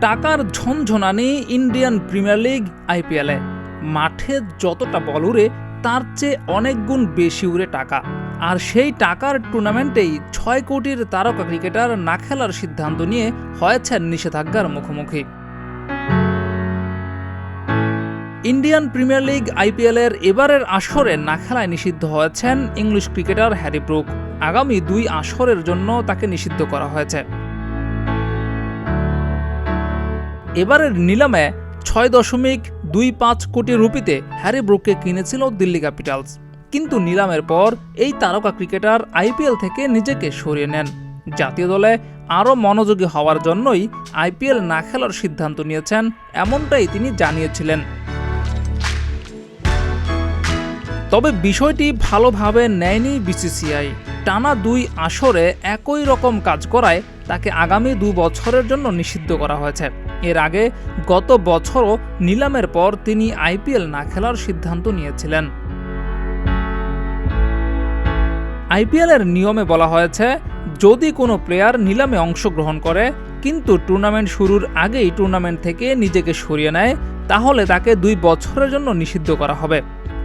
টাকার ঝনঝনানি Indian premier league আইপিএলে মাঠে যতটা বল উড়ে তার চেয়ে অনেক গুণ বেশি উড়ে টাকা। আর সেই টাকার টুর্নামেন্টেই ৬ কোটির তারকা ক্রিকেটার না খেলার সিদ্ধান্ত নিয়ে হয়েছেন নিষেধাজ্ঞার মুখোমুখি। ইন্ডিয়ান প্রিমিয়ার লিগ আইপিএলের এবারের আসরে না খেলায় নিষিদ্ধ হয়েছেন ইংলিশ ক্রিকেটার হ্যারি ব্রুক। আগামী ২ আসরের জন্য তাকে নিষিদ্ধ করা হয়েছে। এবারের নিলামে ৬.২৫ কোটি রুপিতে হ্যারি ব্রুককে কিনেছিল দিল্লি ক্যাপিটালস। কিন্তু নিলামের পর এই তারকা ক্রিকেটার আইপিএল থেকে নিজেকে সরিয়ে নেন। জাতীয় দলে আরও মনোযোগী হওয়ার জন্যই আইপিএল না খেলার সিদ্ধান্ত নিয়েছেন, এমনটাই তিনি জানিয়েছিলেন। তবে বিষয়টি ভালোভাবে নেয়নি বিসিসিআই। টানা ২ আসরে একই রকম কাজ করায় তাকে আগামী ২ বছরের জন্য নিষিদ্ধ করা হয়েছে। এর আগে গত বছরও নিলামের পর তিনি আইপিএল না খেলার সিদ্ধান্ত নিয়েছিলেন। আইপিএলের নিয়মে বলা হয়েছে, যদি কোনো প্লেয়ার নিলামে অংশগ্রহণ করে কিন্তু টুর্নামেন্ট শুরুর আগেই টুর্নামেন্ট থেকে নিজেকে সরিয়ে নেয়, তাহলে তাকে ২ বছরের জন্য নিষিদ্ধ করা হবে।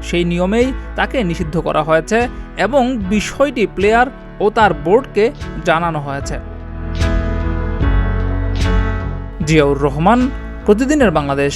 সেই নিয়মেই তাকে নিষিদ্ধ করা হয়েছে এবং বিষয়টি প্লেয়ার ও তার বোর্ডকে জানানো হয়েছে। জিয়াউর রহমান, প্রতিদিনের বাংলাদেশ।